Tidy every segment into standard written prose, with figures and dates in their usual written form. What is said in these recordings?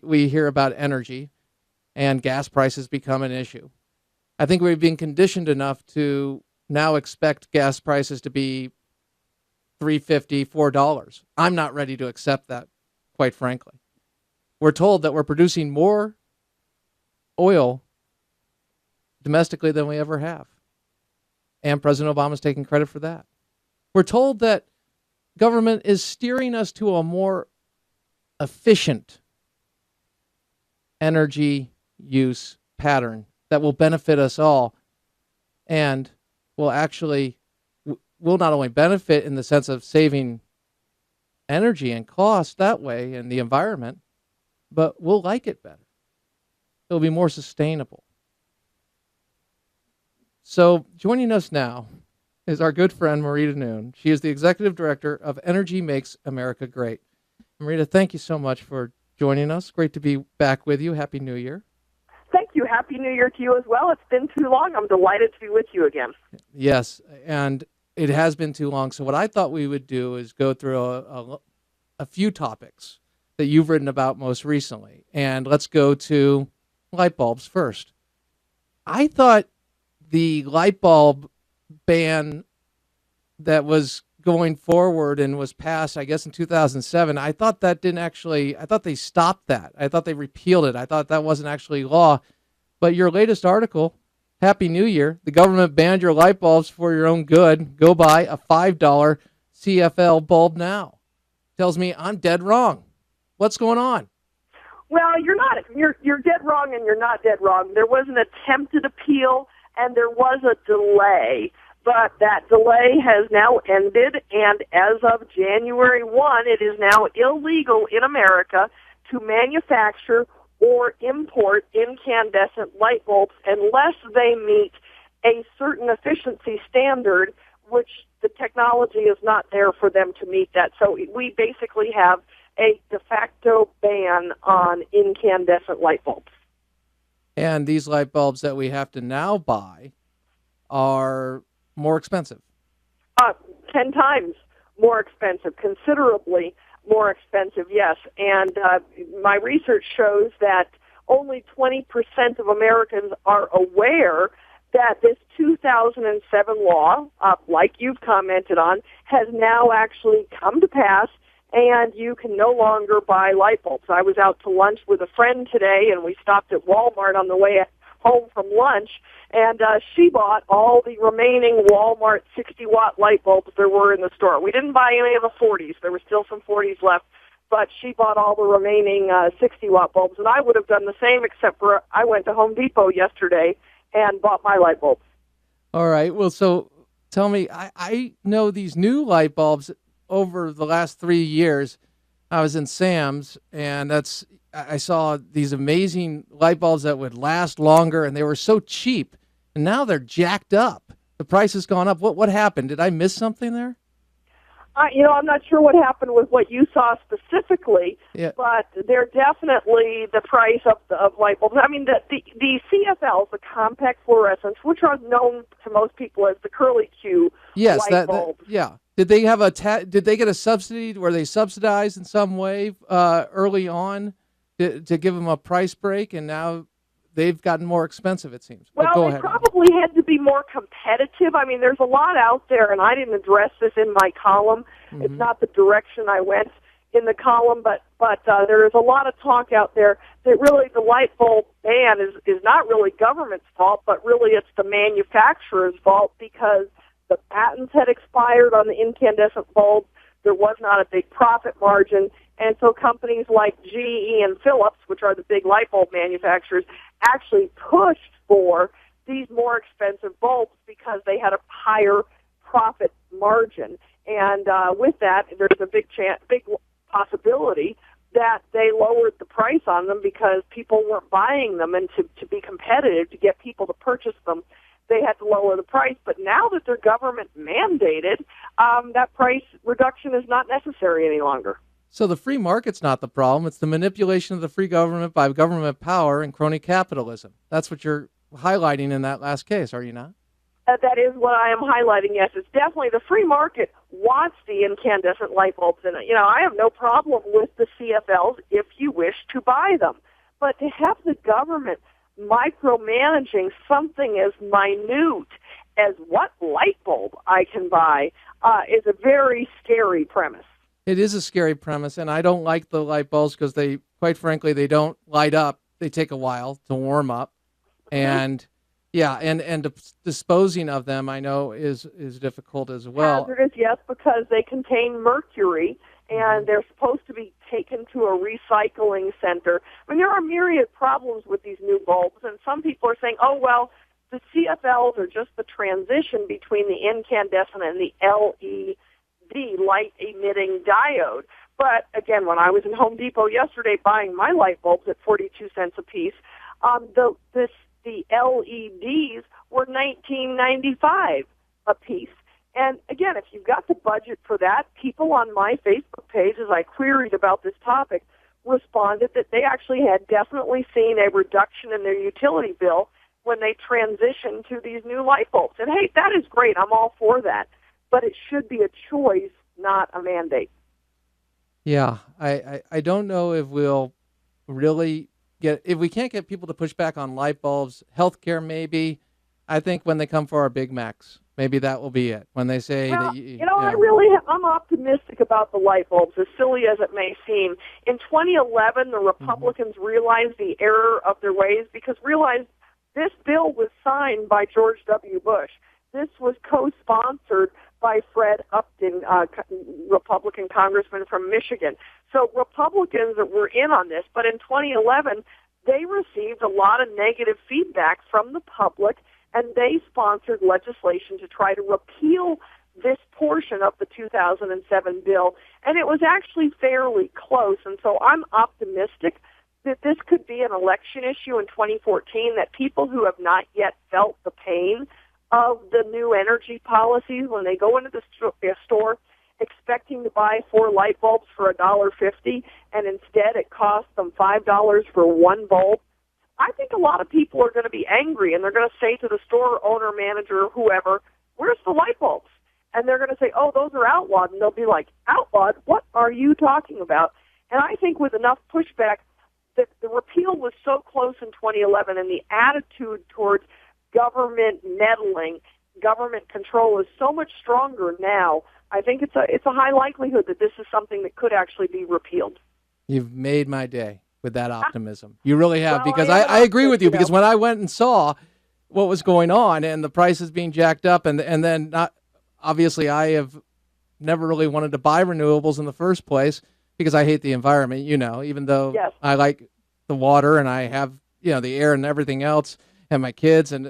we hear about energy and gas prices become an issue. I think we've been conditioned enough to now expect gas prices to be $3.50, $4. I'm not ready to accept that, quite frankly. We're told that we're producing more oil domestically than we ever have. And President Obama's taking credit for that. We're told that government is steering us to a more efficient energy use pattern that will benefit us all and will actually will not only benefit in the sense of saving energy and cost that way and the environment, but we'll like it better. It'll be more sustainable. So joining us now is our good friend Marita Noon. She is the executive director of Energy Makes America Great. Marita, thank you so much for joining us. Great to be back with you. Happy New Year. Thank you. Happy New Year to you as well. It's been too long. I'm delighted to be with you again. Yes, and it has been too long. So what I thought we would do is go through a few topics that you've written about most recently. And let's go to light bulbs first. I thought the light bulb ban that was going forward and was passed, I guess, in 2007, I thought that didn't actually, I thought they stopped that. I thought they repealed it. I thought that wasn't actually law. But your latest article, Happy New Year, the government banned your light bulbs for your own good. Go buy a $5 CFL bulb now. Tells me I'm dead wrong. What's going on? Well, you're not. You're dead wrong, and you're not dead wrong. There was an attempted appeal, and there was a delay. But that delay has now ended, and as of January 1, it is now illegal in America to manufacture or import incandescent light bulbs unless they meet a certain efficiency standard, which the technology is not there for them to meet that. So we basically have a de facto ban on incandescent light bulbs. And these light bulbs that we have to now buy are more expensive. 10 times more expensive, considerably more expensive, yes. And my research shows that only 20% of Americans are aware that this 2007 law, like you've commented on, has now actually come to pass, and you can no longer buy light bulbs. I was out to lunch with a friend today, and we stopped at Walmart on the way home from lunch, and she bought all the remaining Walmart 60-watt light bulbs there were in the store. We didn't buy any of the 40s. There were still some 40s left, but she bought all the remaining 60-watt bulbs, and I would have done the same, except for I went to Home Depot yesterday and bought my light bulbs. All right. Well, so tell me, I know these new light bulbs over the last 3 years. I was in Sam's, and I saw these amazing light bulbs that would last longer, and they were so cheap. And now they're jacked up. The price has gone up. What happened? Did I miss something there? I'm not sure what happened with what you saw specifically, Yeah. but they're definitely the price of light bulbs. I mean, the CFLs, the compact fluorescents, which are known to most people as the curly Q light bulbs. Yeah. Did they have did they get a subsidy? Were they subsidized in some way early on to give them a price break, and now they've gotten more expensive, it seems? Well, go they ahead. probably had to be more competitive. I mean, there's a lot out there, and I didn't address this in my column. Mm-hmm. It's not the direction I went in the column, but there is a lot of talk out there that really the light bulb ban is not really government's fault, but really it's the manufacturer's fault because the patents had expired on the incandescent bulbs. There was not a big profit margin, and so companies like GE and Philips, which are the big light bulb manufacturers, actually pushed for these more expensive bulbs because they had a higher profit margin. And with that, there's a big possibility that they lowered the price on them because people weren't buying them, and to be competitive, to get people to purchase them, they had to lower the price. But now that they're government mandated, that price reduction is not necessary any longer. So the free market's not the problem. It's the manipulation of the free government by government power and crony capitalism. That's what you're highlighting in that last case, are you not? That is what I am highlighting, yes. It's definitely the free market wants the incandescent light bulbs in it. You know, I have no problem with the CFLs if you wish to buy them. But to have the government micromanaging something as minute as what light bulb I can buy is a very scary premise. It is a scary premise, and I don't like the light bulbs because they, quite frankly, they don't light up. They take a while to warm up, and and disposing of them, I know, is difficult as well. Hazardous, yes, because they contain mercury, and they're supposed to be taken to a recycling center. I mean, there are myriad problems with these new bulbs, and some people are saying, oh, well, the CFLs are just the transition between the incandescent and the LED, light-emitting diode. But, again, when I was in Home Depot yesterday buying my light bulbs at 42 cents a piece, the LEDs were $19.95 a piece. And, again, if you've got the budget for that, people on my Facebook page, as I queried about this topic, responded that they actually had definitely seen a reduction in their utility bill when they transition to these new light bulbs. And, hey, that is great. I'm all for that. But it should be a choice, not a mandate. Yeah, I don't know if we'll really if we can't get people to push back on light bulbs, healthcare maybe. I think when they come for our Big Macs, maybe that will be it. When they say well, that I'm optimistic about the light bulbs, as silly as it may seem. In 2011, the Republicans realized the error of their ways because realized this bill was signed by George W. Bush. This was co-sponsored by Fred Upton, Republican congressman from Michigan. So Republicans were in on this, but in 2011, they received a lot of negative feedback from the public, and they sponsored legislation to try to repeal this portion of the 2007 bill, and it was actually fairly close, and so I'm optimistic that this could be an election issue in 2014, that people who have not yet felt the pain of the new energy policies when they go into the store expecting to buy 4 light bulbs for $1.50 and instead it costs them $5 for one bulb. I think a lot of people are going to be angry and they're going to say to the store owner, manager, or whoever, where's the light bulbs? And they're going to say, oh, those are outlawed. And they'll be like, outlawed? What are you talking about? And I think with enough pushback, that the repeal was so close in 2011 and the attitude towards government meddling, government control is so much stronger now. I think it's a high likelihood that this is something that could actually be repealed. You've made my day with that optimism. You really have, well, because I agree with you, because when I went and saw what was going on and the prices being jacked up and then not, obviously I have never really wanted to buy renewables in the first place because I hate the environment, even though yes. I like the water and I have, the air and everything else. And my kids, and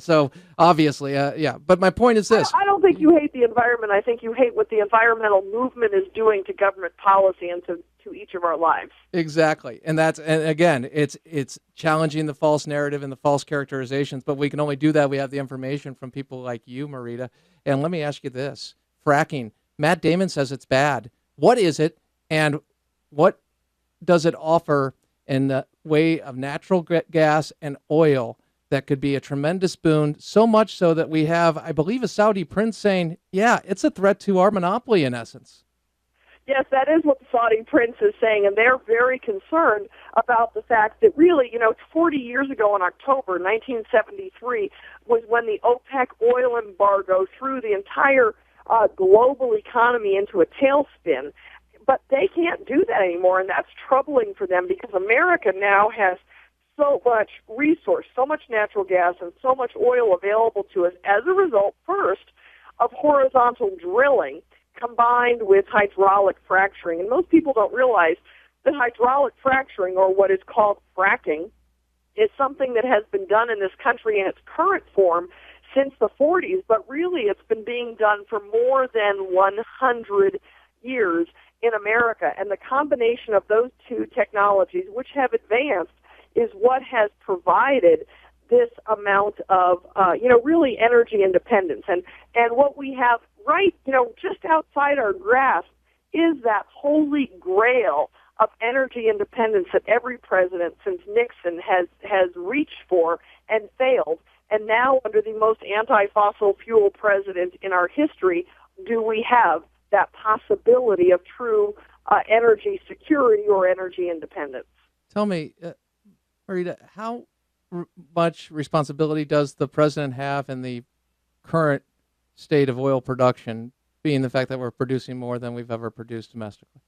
so obviously, But my point is this. I don't think you hate the environment. I think you hate what the environmental movement is doing to government policy and to each of our lives. Exactly. And again, it's challenging the false narrative and the false characterizations, but we can only do that. We have the information from people like you, Marita. And let me ask you this. Fracking. Matt Damon says it's bad. What is it, and what does it offer in the way of natural gas and oil that could be a tremendous boon, so much so that we have, I believe, a Saudi prince saying, it's a threat to our monopoly in essence. Yes, that is what the Saudi prince is saying, and they're very concerned about the fact that really, 40 years ago in October 1973 was when the OPEC oil embargo threw the entire global economy into a tailspin. But they can't do that anymore, and that's troubling for them because America now has so much resource, so much natural gas, and so much oil available to us as a result, first, of horizontal drilling combined with hydraulic fracturing. And most people don't realize that hydraulic fracturing, or what is called fracking, is something that has been done in this country in its current form since the 40s, but really it's been being done for more than 100 years in America. And the combination of those two technologies, which have advanced, is what has provided this amount of, really energy independence. And what we have right, just outside our grasp is that holy grail of energy independence that every president since Nixon has reached for and failed. And now, under the most anti-fossil fuel president in our history, do we have that possibility of true energy security or energy independence. Tell me, Marita, how much responsibility does the president have in the current state of oil production, being the fact that we're producing more than we've ever produced domestically?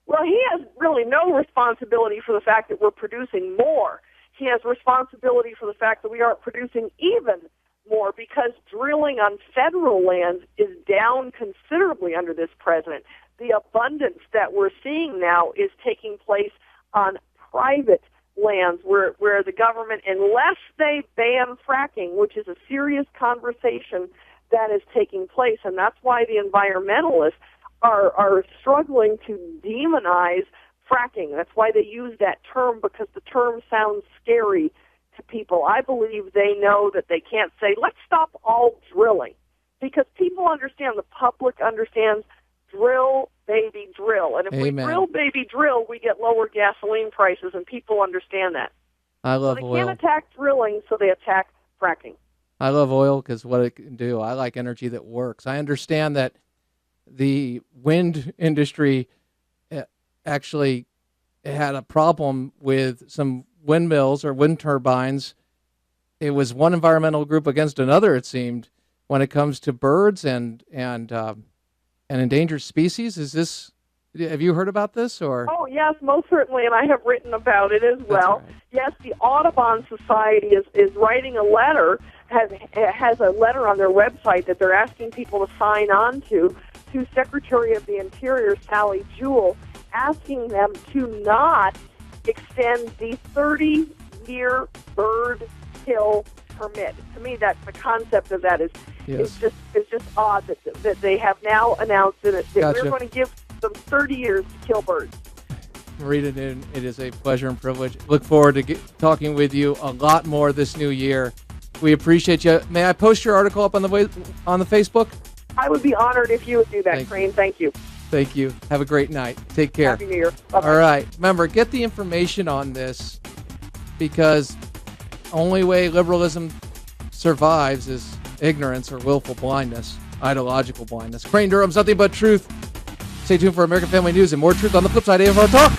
Well, he has really no responsibility for the fact that we're producing more. He has responsibility for the fact that we aren't producing even more, because drilling on federal land is down considerably under this president. The abundance that we're seeing now is taking place on private lands where the government, unless they ban fracking, which is a serious conversation that is taking place, and that's why the environmentalists are struggling to demonize fracking. That's why they use that term, because the term sounds scary to people. I believe they know that they can't say, let's stop all drilling, because people understand, the public understands, drill, baby, drill. And if Amen. we drill, baby, drill, we get lower gasoline prices, and people understand that. I love so they oil. can't attack drilling, so they attack fracking. I love oil because what it can do. I like energy that works. I understand that the wind industry actually had a problem with some windmills or wind turbines. It was one environmental group against another, it seemed, when it comes to birds and endangered species. Have you heard about this? Or Oh, yes, most certainly, and I have written about it as well. That's right. Yes, the Audubon Society is writing a letter, has a letter on their website that they're asking people to sign on to Secretary of the Interior, Sally Jewell, asking them to not extend the 30-year bird kill permit. To me, that's the concept of that is just odd that they have now announced that Gotcha. we're going to give them 30 years to kill birds. Marita Newton, it is a pleasure and privilege. Look forward to talking with you a lot more this new year. We appreciate you. May I post your article up on the Facebook? I would be honored if you would do that, Crane. Thank you. Thank you. Have a great night. Take care. Happy New Year. Bye-bye. All right. Remember, get the information on this, because only way liberalism survives is ignorance or willful blindness, ideological blindness. Crane Durham's nothing but truth. Stay tuned for American Family News and more truth on the flip side of our talk.